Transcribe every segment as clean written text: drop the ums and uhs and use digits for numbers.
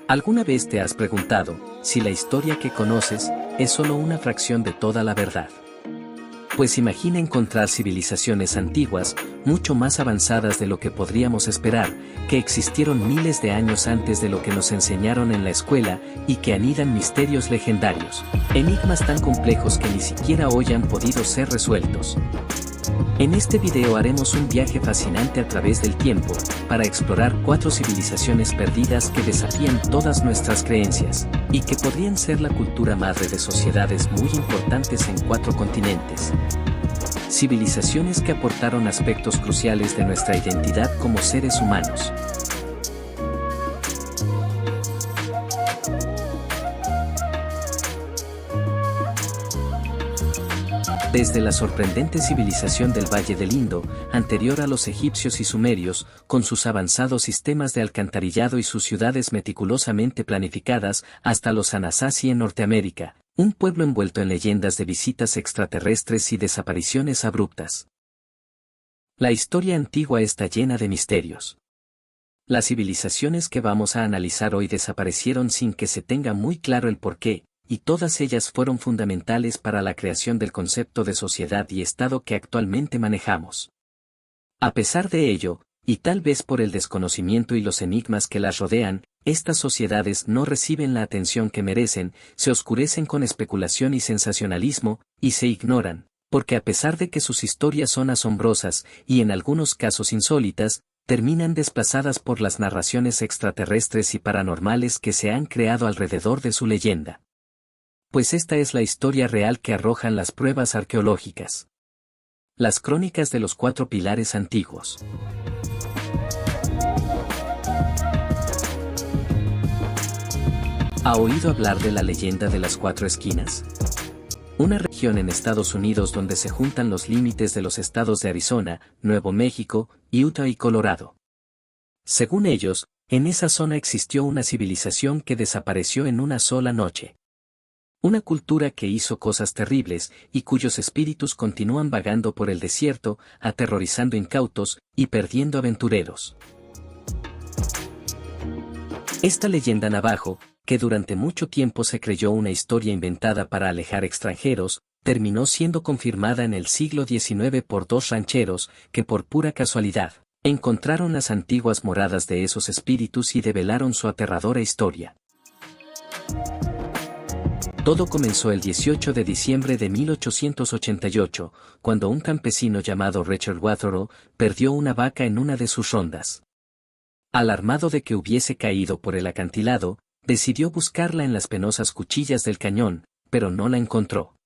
¿Alguna vez te has preguntado si la historia que conoces es solo una fracción de toda la verdad? Pues imagina encontrar civilizaciones antiguas, mucho más avanzadas de lo que podríamos esperar, que existieron miles de años antes de lo que nos enseñaron en la escuela y que anidan misterios legendarios, enigmas tan complejos que ni siquiera hoy han podido ser resueltos. En este video haremos un viaje fascinante a través del tiempo, para explorar 4 civilizaciones perdidas que desafían todas nuestras creencias, y que podrían ser la cultura madre de sociedades muy importantes en 4 continentes. Civilizaciones que aportaron aspectos cruciales de nuestra identidad como seres humanos. Desde la sorprendente civilización del Valle del Indo, anterior a los egipcios y sumerios, con sus avanzados sistemas de alcantarillado y sus ciudades meticulosamente planificadas, hasta los Anasazi en Norteamérica, un pueblo envuelto en leyendas de visitas extraterrestres y desapariciones abruptas. La historia antigua está llena de misterios. Las civilizaciones que vamos a analizar hoy desaparecieron sin que se tenga muy claro el porqué, y todas ellas fueron fundamentales para la creación del concepto de sociedad y Estado que actualmente manejamos. A pesar de ello, y tal vez por el desconocimiento y los enigmas que las rodean, estas sociedades no reciben la atención que merecen, se oscurecen con especulación y sensacionalismo, y se ignoran, porque a pesar de que sus historias son asombrosas, y en algunos casos insólitas, terminan desplazadas por las narraciones extraterrestres y paranormales que se han creado alrededor de su leyenda. Pues esta es la historia real que arrojan las pruebas arqueológicas. Las crónicas de los 4 pilares antiguos. ¿Ha oído hablar de la leyenda de las 4 esquinas? Una región en Estados Unidos donde se juntan los límites de los estados de Arizona, Nuevo México, Utah y Colorado. Según ellos, en esa zona existió una civilización que desapareció en una sola noche. Una cultura que hizo cosas terribles y cuyos espíritus continúan vagando por el desierto, aterrorizando incautos y perdiendo aventureros. Esta leyenda navajo, que durante mucho tiempo se creyó una historia inventada para alejar extranjeros, terminó siendo confirmada en el siglo XIX por 2 rancheros que por pura casualidad encontraron las antiguas moradas de esos espíritus y develaron su aterradora historia. Todo comenzó el 18 de diciembre de 1888, cuando un campesino llamado Richard Wetherill perdió una vaca en una de sus rondas. Alarmado de que hubiese caído por el acantilado, decidió buscarla en las penosas cuchillas del cañón, pero no la encontró.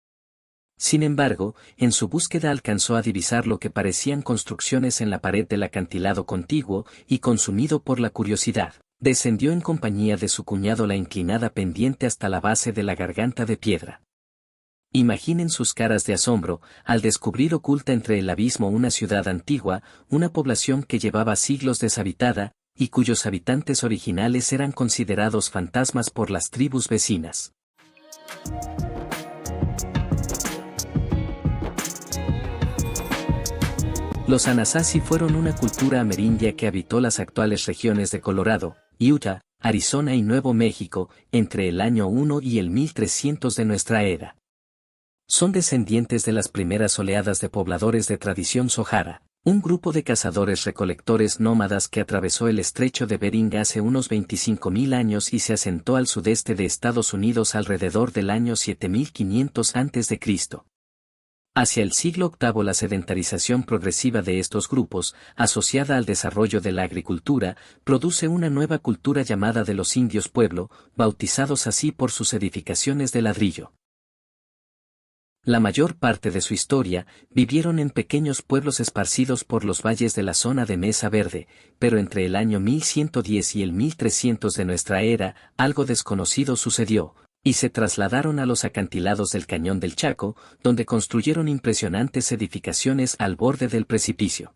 Sin embargo, en su búsqueda alcanzó a divisar lo que parecían construcciones en la pared del acantilado contiguo, y consumido por la curiosidad, descendió en compañía de su cuñado la inclinada pendiente hasta la base de la garganta de piedra. Imaginen sus caras de asombro, al descubrir oculta entre el abismo una ciudad antigua, una población que llevaba siglos deshabitada, y cuyos habitantes originales eran considerados fantasmas por las tribus vecinas. Los Anasazi fueron una cultura amerindia que habitó las actuales regiones de Colorado, Utah, Arizona y Nuevo México, entre el año 1 y el 1300 de nuestra era. Son descendientes de las primeras oleadas de pobladores de tradición Sohara, un grupo de cazadores-recolectores nómadas que atravesó el estrecho de Bering hace unos 25.000 años y se asentó al sudeste de Estados Unidos alrededor del año 7500 a.C. Hacia el siglo VIII la sedentarización progresiva de estos grupos, asociada al desarrollo de la agricultura, produce una nueva cultura llamada de los indios pueblo, bautizados así por sus edificaciones de ladrillo. La mayor parte de su historia, vivieron en pequeños pueblos esparcidos por los valles de la zona de Mesa Verde, pero entre el año 1110 y el 1300 de nuestra era, algo desconocido sucedió, y se trasladaron a los acantilados del Cañón del Chaco, donde construyeron impresionantes edificaciones al borde del precipicio.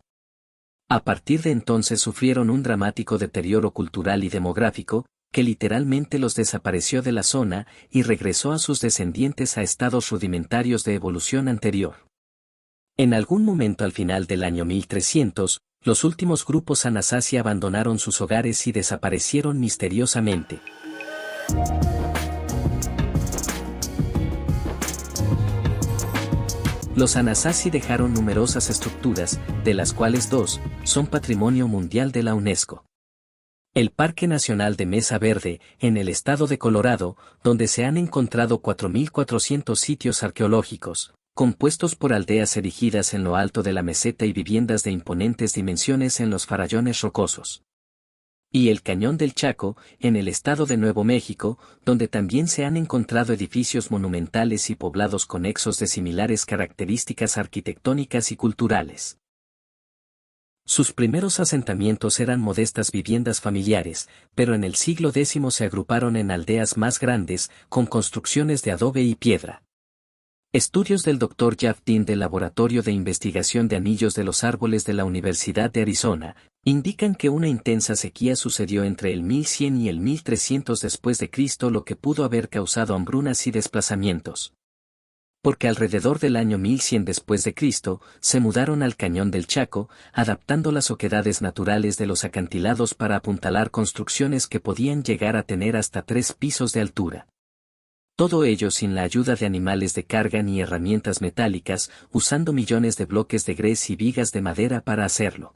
A partir de entonces sufrieron un dramático deterioro cultural y demográfico, que literalmente los desapareció de la zona y regresó a sus descendientes a estados rudimentarios de evolución anterior. En algún momento al final del año 1300, los últimos grupos Anasazi abandonaron sus hogares y desaparecieron misteriosamente. Los Anasazi dejaron numerosas estructuras, de las cuales dos son Patrimonio Mundial de la UNESCO. El Parque Nacional de Mesa Verde, en el estado de Colorado, donde se han encontrado 4.400 sitios arqueológicos, compuestos por aldeas erigidas en lo alto de la meseta y viviendas de imponentes dimensiones en los farallones rocosos. Y el Cañón del Chaco, en el estado de Nuevo México, donde también se han encontrado edificios monumentales y poblados conexos de similares características arquitectónicas y culturales. Sus primeros asentamientos eran modestas viviendas familiares, pero en el siglo X se agruparon en aldeas más grandes, con construcciones de adobe y piedra. Estudios del Dr. Jeff Dean del Laboratorio de Investigación de Anillos de los Árboles de la Universidad de Arizona, indican que una intensa sequía sucedió entre el 1100 y el 1300 después de Cristo, lo que pudo haber causado hambrunas y desplazamientos. Porque alrededor del año 1100 después de Cristo, se mudaron al Cañón del Chaco, adaptando las oquedades naturales de los acantilados para apuntalar construcciones que podían llegar a tener hasta 3 pisos de altura. Todo ello sin la ayuda de animales de carga ni herramientas metálicas, usando millones de bloques de grés y vigas de madera para hacerlo.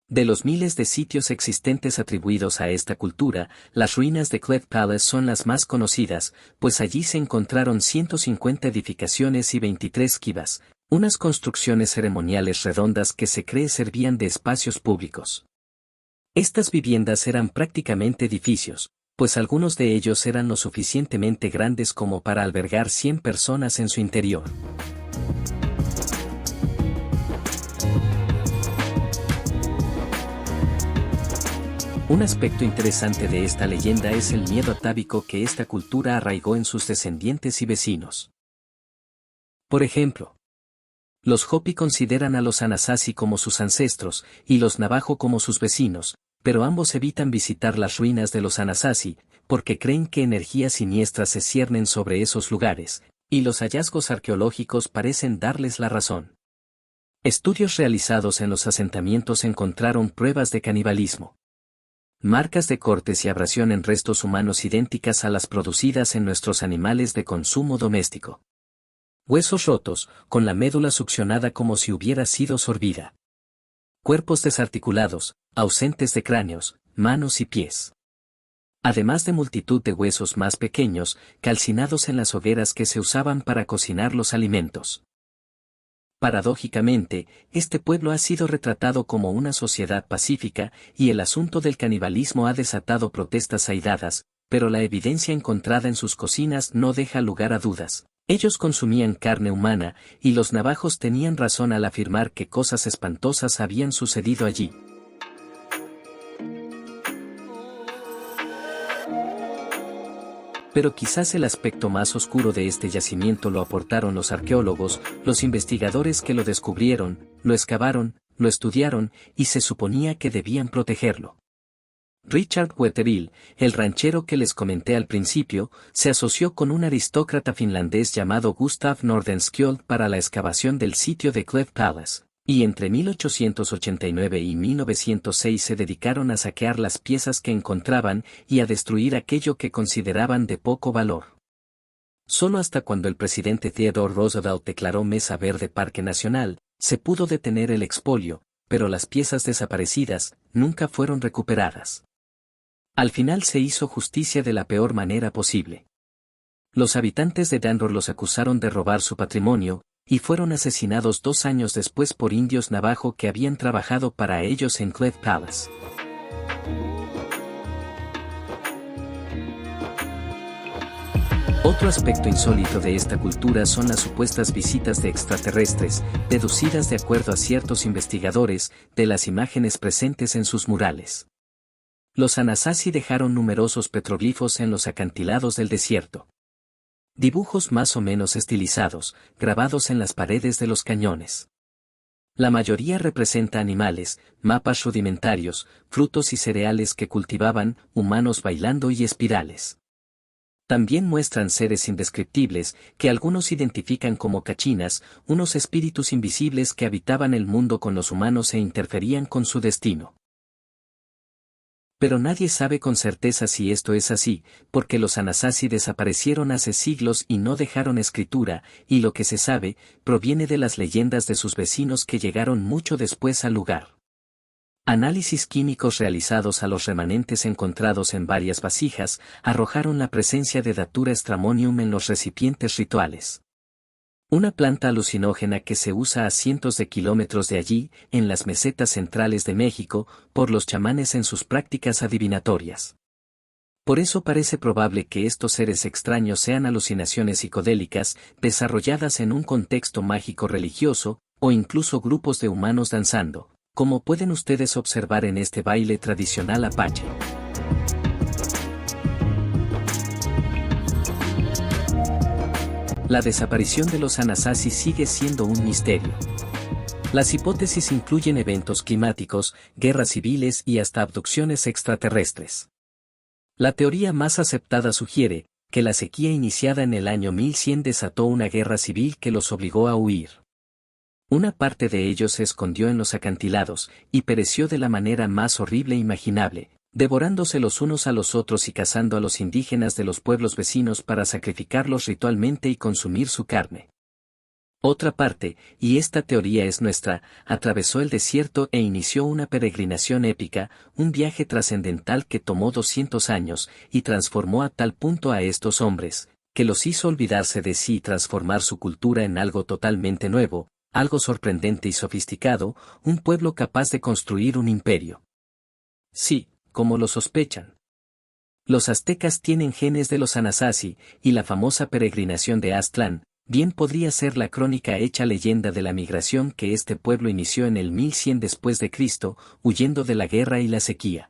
De los miles de sitios existentes atribuidos a esta cultura, las ruinas de Cleft Palace son las más conocidas, pues allí se encontraron 150 edificaciones y 23 kivas, unas construcciones ceremoniales redondas que se cree servían de espacios públicos. Estas viviendas eran prácticamente edificios, pues algunos de ellos eran lo suficientemente grandes como para albergar 100 personas en su interior. Un aspecto interesante de esta leyenda es el miedo atávico que esta cultura arraigó en sus descendientes y vecinos. Por ejemplo, los Hopi consideran a los Anasazi como sus ancestros, y los Navajo como sus vecinos, pero ambos evitan visitar las ruinas de los Anasazi, porque creen que energías siniestras se ciernen sobre esos lugares, y los hallazgos arqueológicos parecen darles la razón. Estudios realizados en los asentamientos encontraron pruebas de canibalismo. Marcas de cortes y abrasión en restos humanos idénticas a las producidas en nuestros animales de consumo doméstico. Huesos rotos, con la médula succionada como si hubiera sido sorbida. Cuerpos desarticulados, ausentes de cráneos, manos y pies. Además de multitud de huesos más pequeños, calcinados en las hogueras que se usaban para cocinar los alimentos. Paradójicamente, este pueblo ha sido retratado como una sociedad pacífica, y el asunto del canibalismo ha desatado protestas airadas, pero la evidencia encontrada en sus cocinas no deja lugar a dudas. Ellos consumían carne humana, y los navajos tenían razón al afirmar que cosas espantosas habían sucedido allí. Pero quizás el aspecto más oscuro de este yacimiento lo aportaron los arqueólogos, los investigadores que lo descubrieron, lo excavaron, lo estudiaron, y se suponía que debían protegerlo. Richard Wetherell, el ranchero que les comenté al principio, se asoció con un aristócrata finlandés llamado Gustav Nordenskjöld para la excavación del sitio de Cleft Palace, y entre 1889 y 1906 se dedicaron a saquear las piezas que encontraban y a destruir aquello que consideraban de poco valor. Solo hasta cuando el presidente Theodore Roosevelt declaró Mesa Verde Parque Nacional, se pudo detener el expolio, pero las piezas desaparecidas nunca fueron recuperadas. Al final se hizo justicia de la peor manera posible. Los habitantes de Dandor los acusaron de robar su patrimonio, y fueron asesinados 2 años después por indios navajo que habían trabajado para ellos en Cleft Palace. Otro aspecto insólito de esta cultura son las supuestas visitas de extraterrestres, deducidas de acuerdo a ciertos investigadores, de las imágenes presentes en sus murales. Los Anasazi dejaron numerosos petroglifos en los acantilados del desierto. Dibujos más o menos estilizados, grabados en las paredes de los cañones. La mayoría representa animales, mapas rudimentarios, frutos y cereales que cultivaban, humanos bailando y espirales. También muestran seres indescriptibles, que algunos identifican como cachinas, unos espíritus invisibles que habitaban el mundo con los humanos e interferían con su destino. Pero nadie sabe con certeza si esto es así, porque los Anasazi desaparecieron hace siglos y no dejaron escritura, y lo que se sabe, proviene de las leyendas de sus vecinos que llegaron mucho después al lugar. Análisis químicos realizados a los remanentes encontrados en varias vasijas arrojaron la presencia de Datura stramonium en los recipientes rituales. Una planta alucinógena que se usa a cientos de kilómetros de allí, en las mesetas centrales de México, por los chamanes en sus prácticas adivinatorias. Por eso parece probable que estos seres extraños sean alucinaciones psicodélicas, desarrolladas en un contexto mágico religioso, o incluso grupos de humanos danzando, como pueden ustedes observar en este baile tradicional apache. La desaparición de los Anasazi sigue siendo un misterio. Las hipótesis incluyen eventos climáticos, guerras civiles y hasta abducciones extraterrestres. La teoría más aceptada sugiere que la sequía iniciada en el año 1100 desató una guerra civil que los obligó a huir. Una parte de ellos se escondió en los acantilados y pereció de la manera más horrible imaginable, devorándose los unos a los otros y cazando a los indígenas de los pueblos vecinos para sacrificarlos ritualmente y consumir su carne. Otra parte, y esta teoría es nuestra, atravesó el desierto e inició una peregrinación épica, un viaje trascendental que tomó 200 años, y transformó a tal punto a estos hombres, que los hizo olvidarse de sí y transformar su cultura en algo totalmente nuevo, algo sorprendente y sofisticado, un pueblo capaz de construir un imperio. Sí, como lo sospechan. Los aztecas tienen genes de los Anasazi, y la famosa peregrinación de Aztlán, bien podría ser la crónica hecha leyenda de la migración que este pueblo inició en el 1100 después de Cristo, huyendo de la guerra y la sequía.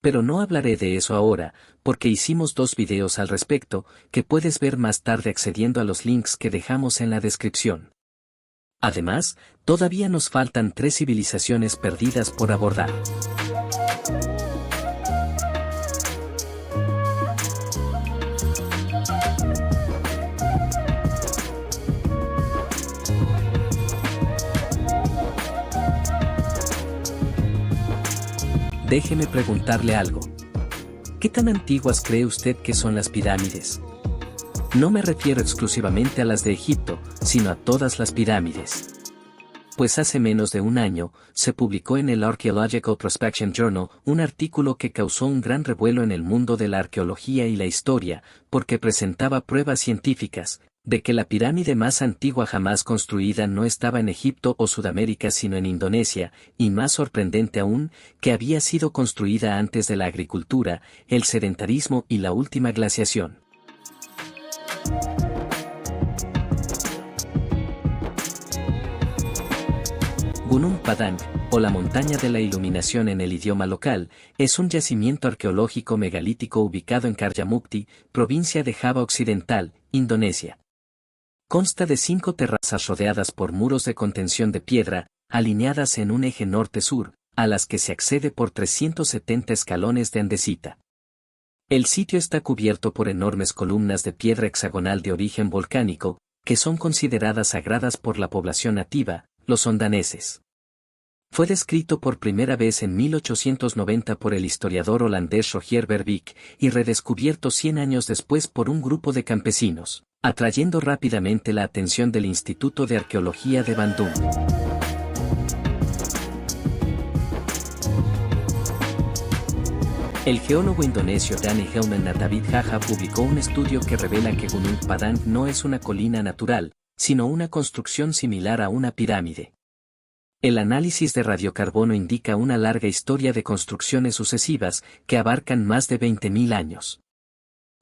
Pero no hablaré de eso ahora, porque hicimos 2 videos al respecto, que puedes ver más tarde accediendo a los links que dejamos en la descripción. Además, todavía nos faltan 3 civilizaciones perdidas por abordar. Déjeme preguntarle algo. ¿Qué tan antiguas cree usted que son las pirámides? No me refiero exclusivamente a las de Egipto, sino a todas las pirámides. Pues hace menos de un año, se publicó en el Archaeological Prospection Journal un artículo que causó un gran revuelo en el mundo de la arqueología y la historia, porque presentaba pruebas científicas, de que la pirámide más antigua jamás construida no estaba en Egipto o Sudamérica sino en Indonesia, y más sorprendente aún, que había sido construida antes de la agricultura, el sedentarismo y la última glaciación. Gunung Padang, o la montaña de la iluminación en el idioma local, es un yacimiento arqueológico megalítico ubicado en Karjamukti, provincia de Java Occidental, Indonesia. Consta de 5 terrazas rodeadas por muros de contención de piedra, alineadas en un eje norte-sur, a las que se accede por 370 escalones de andesita. El sitio está cubierto por enormes columnas de piedra hexagonal de origen volcánico, que son consideradas sagradas por la población nativa, los hondaneses. Fue descrito por primera vez en 1890 por el historiador holandés Rogier Verbeek y redescubierto 100 años después por un grupo de campesinos, atrayendo rápidamente la atención del Instituto de Arqueología de Bandung. El geólogo indonesio Dani Helman Natavit Jaja publicó un estudio que revela que Gunung Padang no es una colina natural, sino una construcción similar a una pirámide. El análisis de radiocarbono indica una larga historia de construcciones sucesivas que abarcan más de 20.000 años.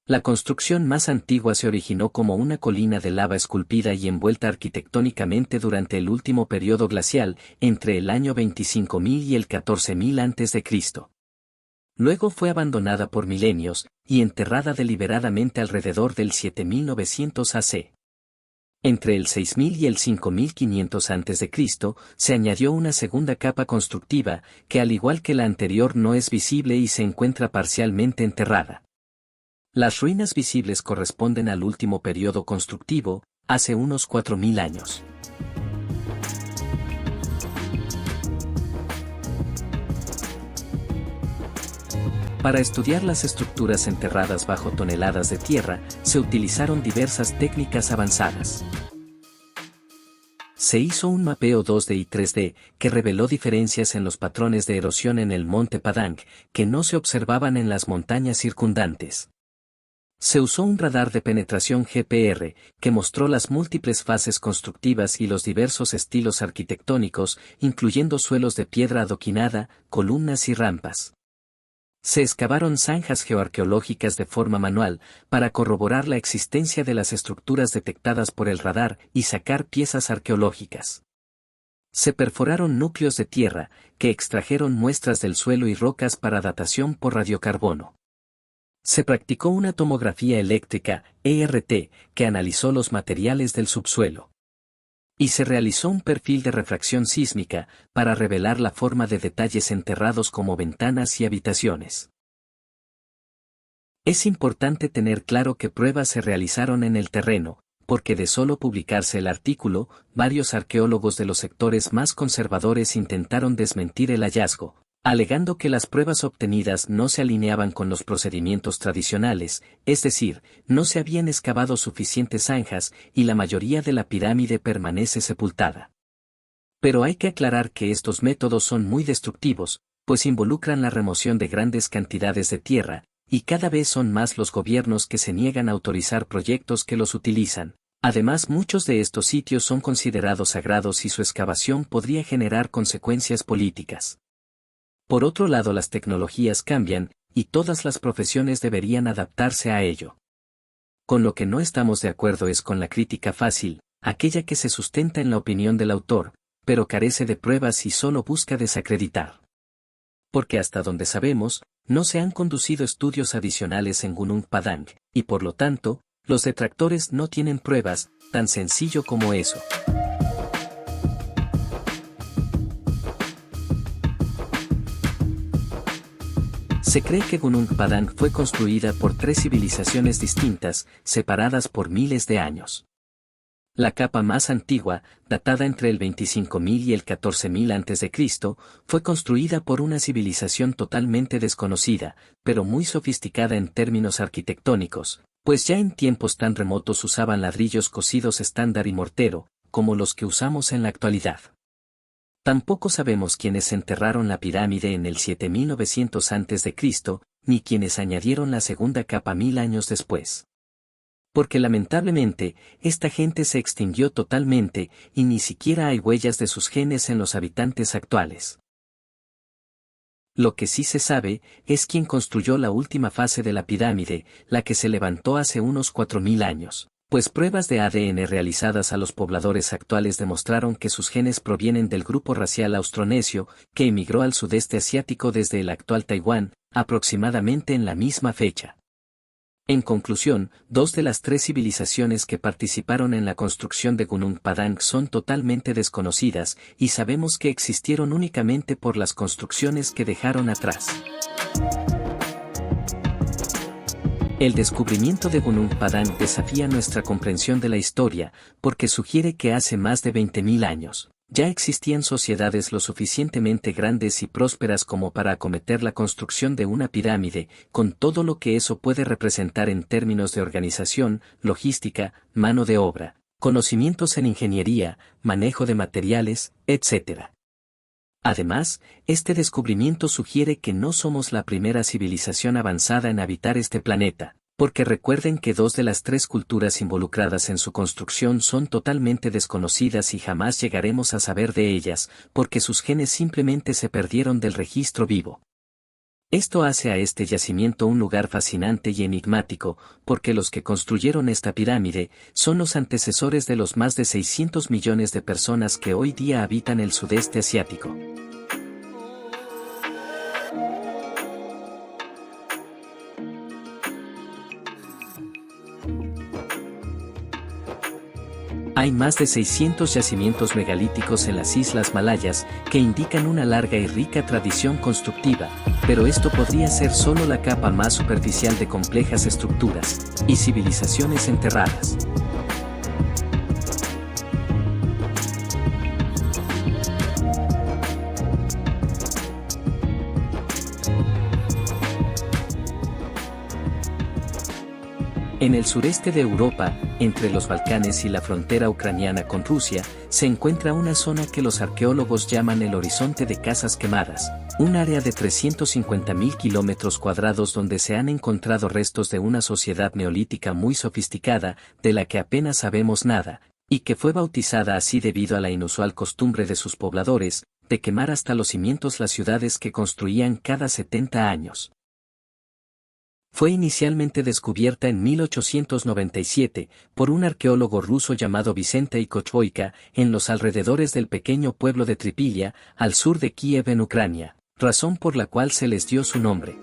La construcción más antigua se originó como una colina de lava esculpida y envuelta arquitectónicamente durante el último periodo glacial, entre el año 25.000 y el 14.000 a.C. Luego fue abandonada por milenios, y enterrada deliberadamente alrededor del 7900 AC. Entre el 6000 y el 5500 a.C., se añadió una segunda capa constructiva, que al igual que la anterior no es visible y se encuentra parcialmente enterrada. Las ruinas visibles corresponden al último periodo constructivo, hace unos 4000 años. Para estudiar las estructuras enterradas bajo toneladas de tierra, se utilizaron diversas técnicas avanzadas. Se hizo un mapeo 2D y 3D que reveló diferencias en los patrones de erosión en el monte Padang, que no se observaban en las montañas circundantes. Se usó un radar de penetración GPR, que mostró las múltiples fases constructivas y los diversos estilos arquitectónicos, incluyendo suelos de piedra adoquinada, columnas y rampas. Se excavaron zanjas geoarqueológicas de forma manual, para corroborar la existencia de las estructuras detectadas por el radar y sacar piezas arqueológicas. Se perforaron núcleos de tierra, que extrajeron muestras del suelo y rocas para datación por radiocarbono. Se practicó una tomografía eléctrica, ERT, que analizó los materiales del subsuelo. Y se realizó un perfil de refracción sísmica, para revelar la forma de detalles enterrados como ventanas y habitaciones. Es importante tener claro que pruebas se realizaron en el terreno, porque de solo publicarse el artículo, varios arqueólogos de los sectores más conservadores intentaron desmentir el hallazgo, alegando que las pruebas obtenidas no se alineaban con los procedimientos tradicionales, es decir, no se habían excavado suficientes zanjas y la mayoría de la pirámide permanece sepultada. Pero hay que aclarar que estos métodos son muy destructivos, pues involucran la remoción de grandes cantidades de tierra, y cada vez son más los gobiernos que se niegan a autorizar proyectos que los utilizan. Además, muchos de estos sitios son considerados sagrados y su excavación podría generar consecuencias políticas. Por otro lado, las tecnologías cambian, y todas las profesiones deberían adaptarse a ello. Con lo que no estamos de acuerdo es con la crítica fácil, aquella que se sustenta en la opinión del autor, pero carece de pruebas y solo busca desacreditar. Porque hasta donde sabemos, no se han conducido estudios adicionales en Gunung Padang, y por lo tanto, los detractores no tienen pruebas, tan sencillo como eso. Se cree que Gunung Padang fue construida por 3 civilizaciones distintas, separadas por miles de años. La capa más antigua, datada entre el 25.000 y el 14.000 a.C., fue construida por una civilización totalmente desconocida, pero muy sofisticada en términos arquitectónicos, pues ya en tiempos tan remotos usaban ladrillos cocidos estándar y mortero, como los que usamos en la actualidad. Tampoco sabemos quiénes enterraron la pirámide en el 7900 a.C., ni quienes añadieron la segunda capa 1000 años después. Porque lamentablemente, esta gente se extinguió totalmente, y ni siquiera hay huellas de sus genes en los habitantes actuales. Lo que sí se sabe, es quién construyó la última fase de la pirámide, la que se levantó hace unos 4000 años. Pues pruebas de ADN realizadas a los pobladores actuales demostraron que sus genes provienen del grupo racial austronesio, que emigró al sudeste asiático desde el actual Taiwán, aproximadamente en la misma fecha. En conclusión, 2 de las 3 civilizaciones que participaron en la construcción de Gunung Padang son totalmente desconocidas, y sabemos que existieron únicamente por las construcciones que dejaron atrás. El descubrimiento de Gunung Padang desafía nuestra comprensión de la historia, porque sugiere que hace más de 20.000 años, ya existían sociedades lo suficientemente grandes y prósperas como para acometer la construcción de una pirámide, con todo lo que eso puede representar en términos de organización, logística, mano de obra, conocimientos en ingeniería, manejo de materiales, etc. Además, este descubrimiento sugiere que no somos la primera civilización avanzada en habitar este planeta, porque recuerden que 2 de las 3 culturas involucradas en su construcción son totalmente desconocidas y jamás llegaremos a saber de ellas, porque sus genes simplemente se perdieron del registro vivo. Esto hace a este yacimiento un lugar fascinante y enigmático, porque los que construyeron esta pirámide son los antecesores de los más de 600 millones de personas que hoy día habitan el sudeste asiático. Hay más de 600 yacimientos megalíticos en las Islas Malayas, que indican una larga y rica tradición constructiva, pero esto podría ser solo la capa más superficial de complejas estructuras y civilizaciones enterradas. En el sureste de Europa, entre los Balcanes y la frontera ucraniana con Rusia, se encuentra una zona que los arqueólogos llaman el horizonte de casas quemadas, un área de 350.000 kilómetros cuadrados donde se han encontrado restos de una sociedad neolítica muy sofisticada, de la que apenas sabemos nada, y que fue bautizada así debido a la inusual costumbre de sus pobladores, de quemar hasta los cimientos las ciudades que construían cada 70 años. Fue inicialmente descubierta en 1897 por un arqueólogo ruso llamado Vicentei Kochvoika en los alrededores del pequeño pueblo de Tripilla, al sur de Kiev en Ucrania, razón por la cual se les dio su nombre.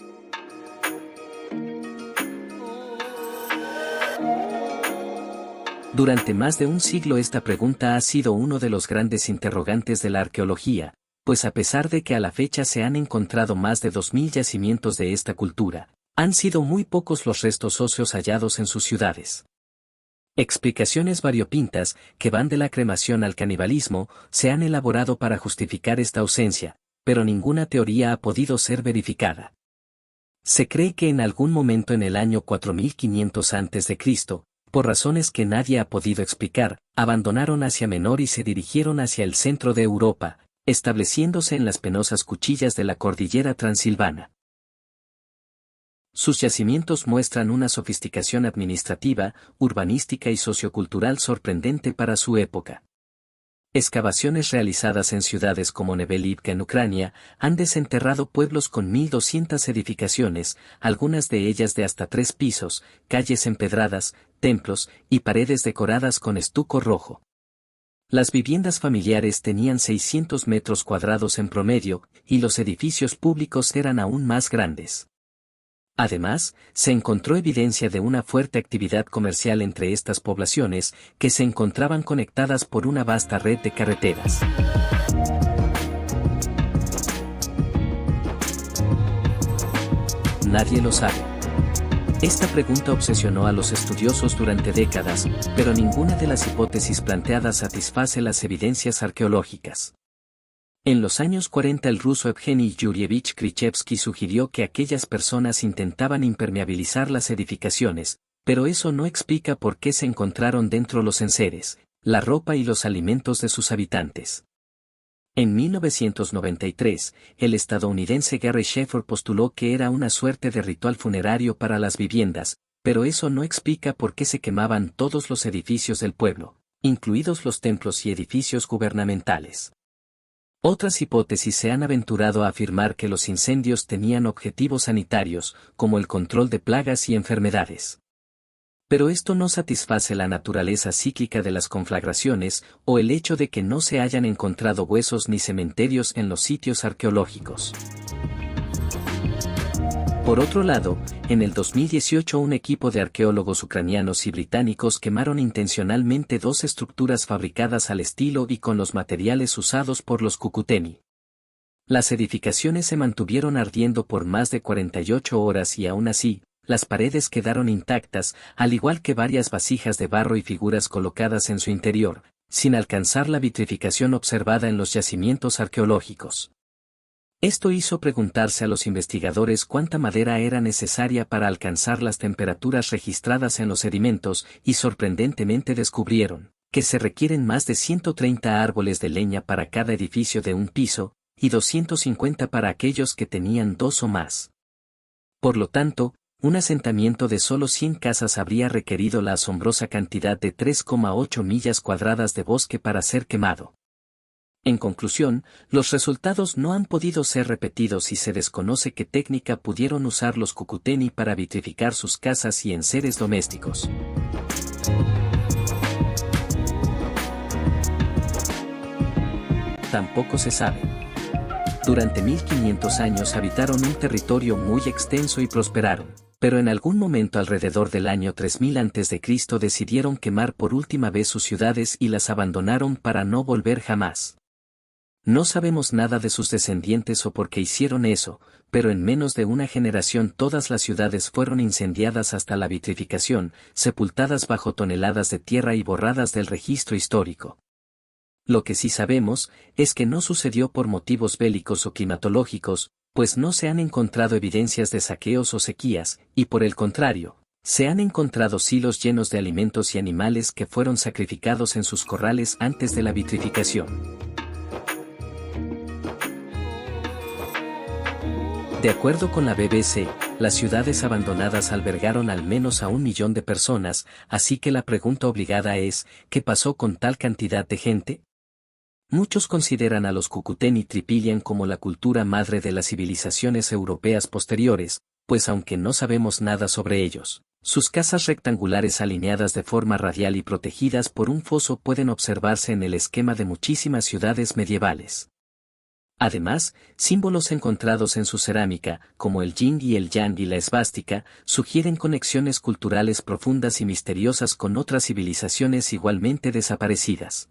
Durante más de un siglo esta pregunta ha sido uno de los grandes interrogantes de la arqueología, pues a pesar de que a la fecha se han encontrado más de 2000 yacimientos de esta cultura, han sido muy pocos los restos óseos hallados en sus ciudades. Explicaciones variopintas, que van de la cremación al canibalismo, se han elaborado para justificar esta ausencia, pero ninguna teoría ha podido ser verificada. Se cree que en algún momento en el año 4500 a.C., por razones que nadie ha podido explicar, abandonaron Asia Menor y se dirigieron hacia el centro de Europa, estableciéndose en las penosas cuchillas de la cordillera transilvana. Sus yacimientos muestran una sofisticación administrativa, urbanística y sociocultural sorprendente para su época. Excavaciones realizadas en ciudades como Nevelivka en Ucrania han desenterrado pueblos con 1200 edificaciones, algunas de ellas de hasta 3 pisos, calles empedradas, templos y paredes decoradas con estuco rojo. Las viviendas familiares tenían 600 metros cuadrados en promedio, y los edificios públicos eran aún más grandes. Además, se encontró evidencia de una fuerte actividad comercial entre estas poblaciones, que se encontraban conectadas por una vasta red de carreteras. Nadie lo sabe. Esta pregunta obsesionó a los estudiosos durante décadas, pero ninguna de las hipótesis planteadas satisface las evidencias arqueológicas. En los años 40 el ruso Evgeny Yurievich Krichevsky sugirió que aquellas personas intentaban impermeabilizar las edificaciones, pero eso no explica por qué se encontraron dentro los enseres, la ropa y los alimentos de sus habitantes. En 1993, el estadounidense Gary Sheffer postuló que era una suerte de ritual funerario para las viviendas, pero eso no explica por qué se quemaban todos los edificios del pueblo, incluidos los templos y edificios gubernamentales. Otras hipótesis se han aventurado a afirmar que los incendios tenían objetivos sanitarios, como el control de plagas y enfermedades. Pero esto no satisface la naturaleza cíclica de las conflagraciones, o el hecho de que no se hayan encontrado huesos ni cementerios en los sitios arqueológicos. Por otro lado, en el 2018 un equipo de arqueólogos ucranianos y británicos quemaron intencionalmente 2 estructuras fabricadas al estilo y con los materiales usados por los Cucuteni. Las edificaciones se mantuvieron ardiendo por más de 48 horas y aún así, las paredes quedaron intactas, al igual que varias vasijas de barro y figuras colocadas en su interior, sin alcanzar la vitrificación observada en los yacimientos arqueológicos. Esto hizo preguntarse a los investigadores cuánta madera era necesaria para alcanzar las temperaturas registradas en los sedimentos y sorprendentemente descubrieron que se requieren más de 130 árboles de leña para cada edificio de un piso, y 250 para aquellos que tenían 2 o más. Por lo tanto, un asentamiento de solo 100 casas habría requerido la asombrosa cantidad de 3,8 millas cuadradas de bosque para ser quemado. En conclusión, los resultados no han podido ser repetidos y se desconoce qué técnica pudieron usar los Cucuteni para vitrificar sus casas y enseres domésticos. Tampoco se sabe. Durante 1500 años habitaron un territorio muy extenso y prosperaron, pero en algún momento alrededor del año 3000 a.C. decidieron quemar por última vez sus ciudades y las abandonaron para no volver jamás. No sabemos nada de sus descendientes o por qué hicieron eso, pero en menos de una generación todas las ciudades fueron incendiadas hasta la vitrificación, sepultadas bajo toneladas de tierra y borradas del registro histórico. Lo que sí sabemos es que no sucedió por motivos bélicos o climatológicos, pues no se han encontrado evidencias de saqueos o sequías, y por el contrario, Se han encontrado silos llenos de alimentos y animales que fueron sacrificados en sus corrales antes de la vitrificación. De acuerdo con la BBC, las ciudades abandonadas albergaron al menos a 1 millón de personas, así que la pregunta obligada es, ¿qué pasó con tal cantidad de gente? Muchos consideran a los Cucuteni Tripilian como la cultura madre de las civilizaciones europeas posteriores, pues aunque no sabemos nada sobre ellos, sus casas rectangulares alineadas de forma radial y protegidas por un foso pueden observarse en el esquema de muchísimas ciudades medievales. Además, símbolos encontrados en su cerámica, como el yin y el yang y la esvástica, sugieren conexiones culturales profundas y misteriosas con otras civilizaciones igualmente desaparecidas.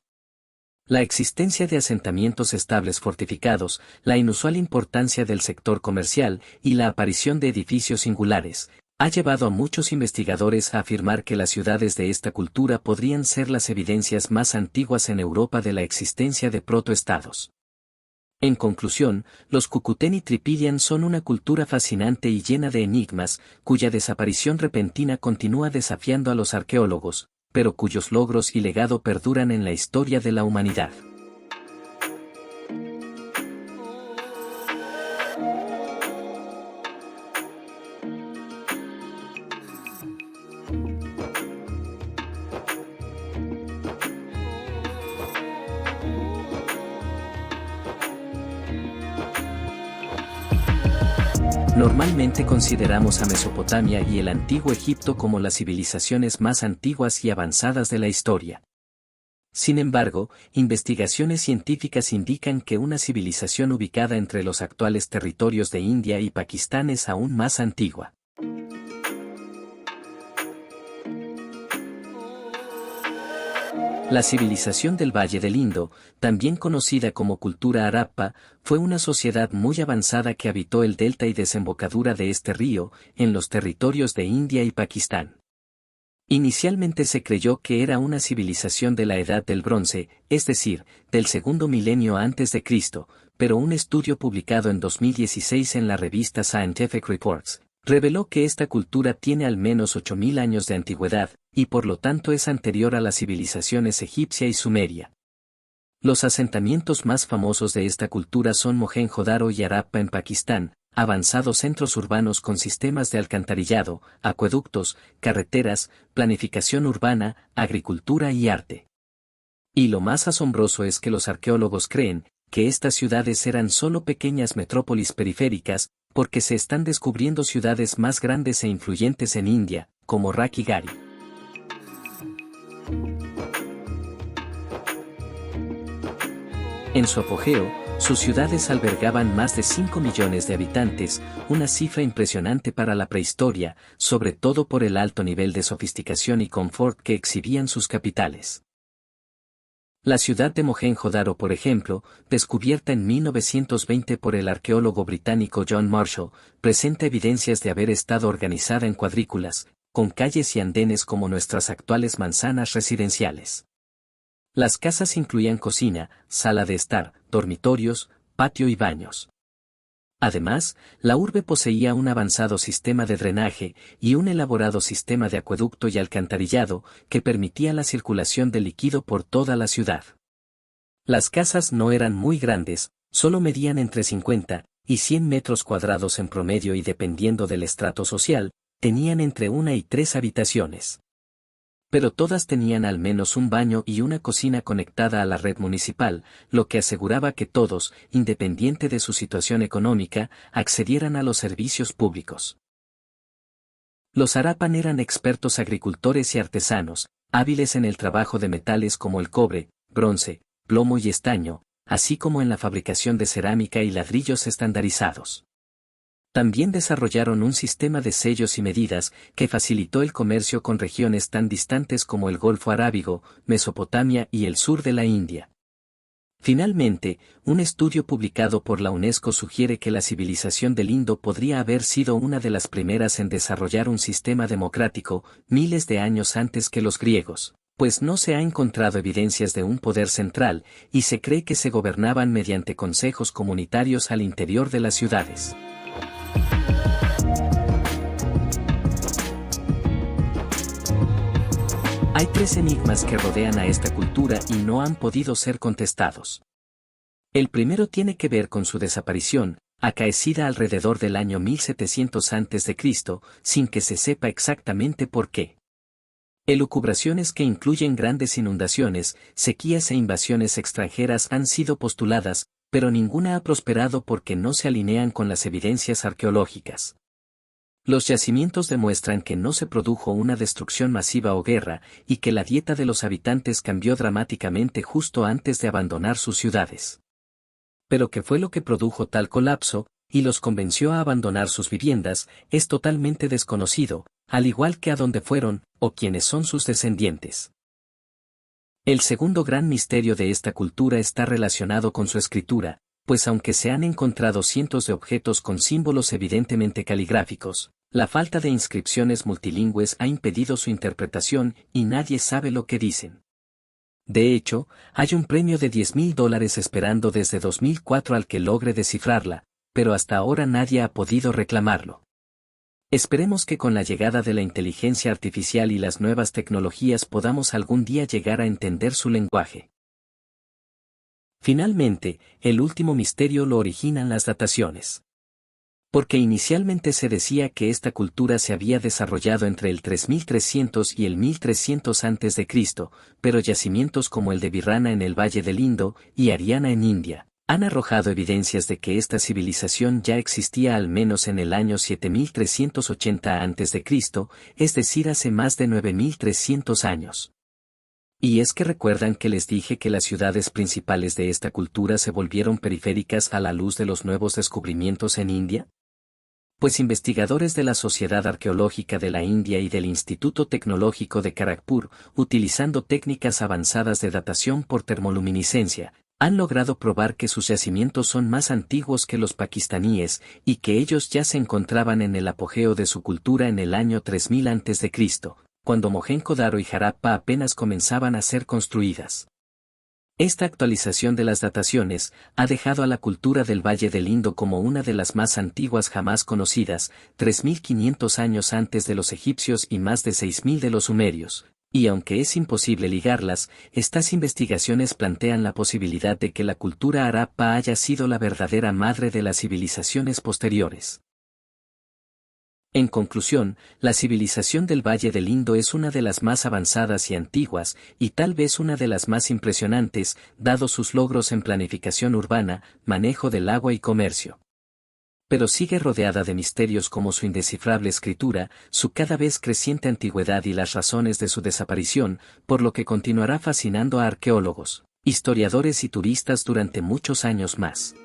La existencia de asentamientos estables fortificados, la inusual importancia del sector comercial y la aparición de edificios singulares, ha llevado a muchos investigadores a afirmar que las ciudades de esta cultura podrían ser las evidencias más antiguas en Europa de la existencia de protoestados. En conclusión, los Cucuteni Tripilian son una cultura fascinante y llena de enigmas, cuya desaparición repentina continúa desafiando a los arqueólogos, pero cuyos logros y legado perduran en la historia de la humanidad. Normalmente consideramos a Mesopotamia y el Antiguo Egipto como las civilizaciones más antiguas y avanzadas de la historia. Sin embargo, investigaciones científicas indican que una civilización ubicada entre los actuales territorios de India y Pakistán es aún más antigua. La civilización del Valle del Indo, también conocida como cultura Harappa, fue una sociedad muy avanzada que habitó el delta y desembocadura de este río, en los territorios de India y Pakistán. Inicialmente se creyó que era una civilización de la Edad del Bronce, es decir, del segundo milenio antes de Cristo, pero un estudio publicado en 2016 en la revista Scientific Reports reveló que esta cultura tiene al menos 8000 años de antigüedad, y por lo tanto es anterior a las civilizaciones egipcia y sumeria. Los asentamientos más famosos de esta cultura son Mohenjo-Daro y Harappa en Pakistán, avanzados centros urbanos con sistemas de alcantarillado, acueductos, carreteras, planificación urbana, agricultura y arte. Y lo más asombroso es que los arqueólogos creen que estas ciudades eran solo pequeñas metrópolis periféricas, porque se están descubriendo ciudades más grandes e influyentes en India, como Rakhigarhi. En su apogeo, sus ciudades albergaban más de 5 millones de habitantes, una cifra impresionante para la prehistoria, sobre todo por el alto nivel de sofisticación y confort que exhibían sus capitales. La ciudad de Mohenjo-Daro, por ejemplo, descubierta en 1920 por el arqueólogo británico John Marshall, presenta evidencias de haber estado organizada en cuadrículas, con calles y andenes como nuestras actuales manzanas residenciales. Las casas incluían cocina, sala de estar, dormitorios, patio y baños. Además, la urbe poseía un avanzado sistema de drenaje y un elaborado sistema de acueducto y alcantarillado que permitía la circulación de líquido por toda la ciudad. Las casas no eran muy grandes, solo medían entre 50 y 100 metros cuadrados en promedio y dependiendo del estrato social, tenían entre 1 y 3 habitaciones. Pero todas tenían al menos un baño y una cocina conectada a la red municipal, lo que aseguraba que todos, independiente de su situación económica, accedieran a los servicios públicos. Los Harappan eran expertos agricultores y artesanos, hábiles en el trabajo de metales como el cobre, bronce, plomo y estaño, así como en la fabricación de cerámica y ladrillos estandarizados. También desarrollaron un sistema de sellos y medidas que facilitó el comercio con regiones tan distantes como el Golfo Arábigo, Mesopotamia y el sur de la India. Finalmente, un estudio publicado por la UNESCO sugiere que la civilización del Indo podría haber sido una de las primeras en desarrollar un sistema democrático, miles de años antes que los griegos, pues no se ha encontrado evidencias de un poder central, y se cree que se gobernaban mediante consejos comunitarios al interior de las ciudades. Hay tres enigmas que rodean a esta cultura y no han podido ser contestados. El primero tiene que ver con su desaparición, acaecida alrededor del año 1700 a.C., sin que se sepa exactamente por qué. Elucubraciones que incluyen grandes inundaciones, sequías e invasiones extranjeras han sido postuladas, pero ninguna ha prosperado porque no se alinean con las evidencias arqueológicas. Los yacimientos demuestran que no se produjo una destrucción masiva o guerra, y que la dieta de los habitantes cambió dramáticamente justo antes de abandonar sus ciudades. Pero qué fue lo que produjo tal colapso, y los convenció a abandonar sus viviendas, es totalmente desconocido, al igual que a dónde fueron, o quiénes son sus descendientes. El segundo gran misterio de esta cultura está relacionado con su escritura, pues aunque se han encontrado cientos de objetos con símbolos evidentemente caligráficos, la falta de inscripciones multilingües ha impedido su interpretación y nadie sabe lo que dicen. De hecho, hay un premio de $10,000 esperando desde 2004 al que logre descifrarla, pero hasta ahora nadie ha podido reclamarlo. Esperemos que con la llegada de la inteligencia artificial y las nuevas tecnologías podamos algún día llegar a entender su lenguaje. Finalmente, el último misterio lo originan las dataciones. Porque inicialmente se decía que esta cultura se había desarrollado entre el 3300 y el 1300 a.C., pero yacimientos como el de Virrana en el Valle del Indo y Ariana en India han arrojado evidencias de que esta civilización ya existía al menos en el año 7380 a.C., es decir, hace más de 9300 años. Y es que recuerdan que les dije que las ciudades principales de esta cultura se volvieron periféricas a la luz de los nuevos descubrimientos en India. Pues investigadores de la Sociedad Arqueológica de la India y del Instituto Tecnológico de Kharagpur, utilizando técnicas avanzadas de datación por termoluminiscencia, han logrado probar que sus yacimientos son más antiguos que los pakistaníes y que ellos ya se encontraban en el apogeo de su cultura en el año 3000 a.C., cuando Mohenjo-Daro y Harappa apenas comenzaban a ser construidas. Esta actualización de las dataciones ha dejado a la cultura del Valle del Indo como una de las más antiguas jamás conocidas, 3500 años antes de los egipcios y más de 6000 de los sumerios, y aunque es imposible ligarlas, estas investigaciones plantean la posibilidad de que la cultura Harappa haya sido la verdadera madre de las civilizaciones posteriores. En conclusión, la civilización del Valle del Indo es una de las más avanzadas y antiguas, y tal vez una de las más impresionantes, dado sus logros en planificación urbana, manejo del agua y comercio. Pero sigue rodeada de misterios como su indescifrable escritura, su cada vez creciente antigüedad y las razones de su desaparición, por lo que continuará fascinando a arqueólogos, historiadores y turistas durante muchos años más.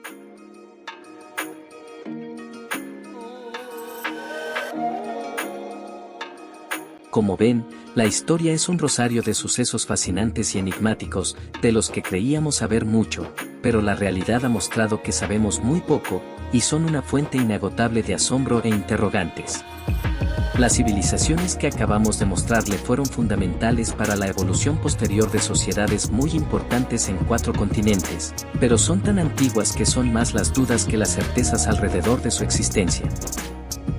Como ven, la historia es un rosario de sucesos fascinantes y enigmáticos, de los que creíamos saber mucho, pero la realidad ha mostrado que sabemos muy poco, y son una fuente inagotable de asombro e interrogantes. Las civilizaciones que acabamos de mostrarle fueron fundamentales para la evolución posterior de sociedades muy importantes en 4 continentes, pero son tan antiguas que son más las dudas que las certezas alrededor de su existencia.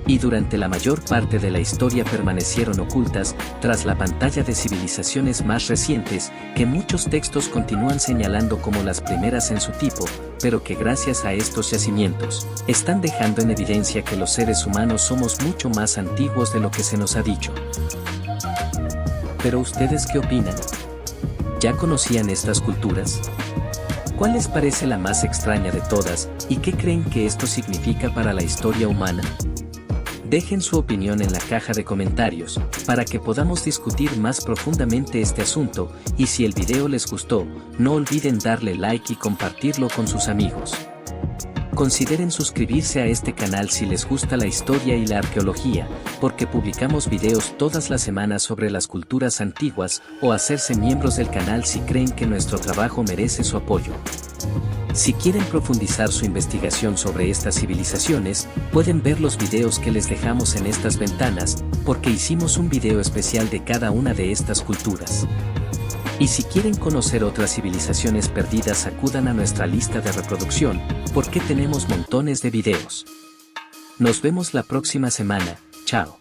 Y durante la mayor parte de la historia permanecieron ocultas, tras la pantalla de civilizaciones más recientes, que muchos textos continúan señalando como las primeras en su tipo, pero que gracias a estos yacimientos, están dejando en evidencia que los seres humanos somos mucho más antiguos de lo que se nos ha dicho. ¿Pero ustedes qué opinan? ¿Ya conocían estas culturas? ¿Cuál les parece la más extraña de todas, y qué creen que esto significa para la historia humana? Dejen su opinión en la caja de comentarios, para que podamos discutir más profundamente este asunto, y si el video les gustó, no olviden darle like y compartirlo con sus amigos. Consideren suscribirse a este canal si les gusta la historia y la arqueología, porque publicamos videos todas las semanas sobre las culturas antiguas, o hacerse miembros del canal si creen que nuestro trabajo merece su apoyo. Si quieren profundizar su investigación sobre estas civilizaciones, pueden ver los videos que les dejamos en estas ventanas, porque hicimos un video especial de cada una de estas culturas. Y si quieren conocer otras civilizaciones perdidas, acudan a nuestra lista de reproducción, porque tenemos montones de videos. Nos vemos la próxima semana, chao.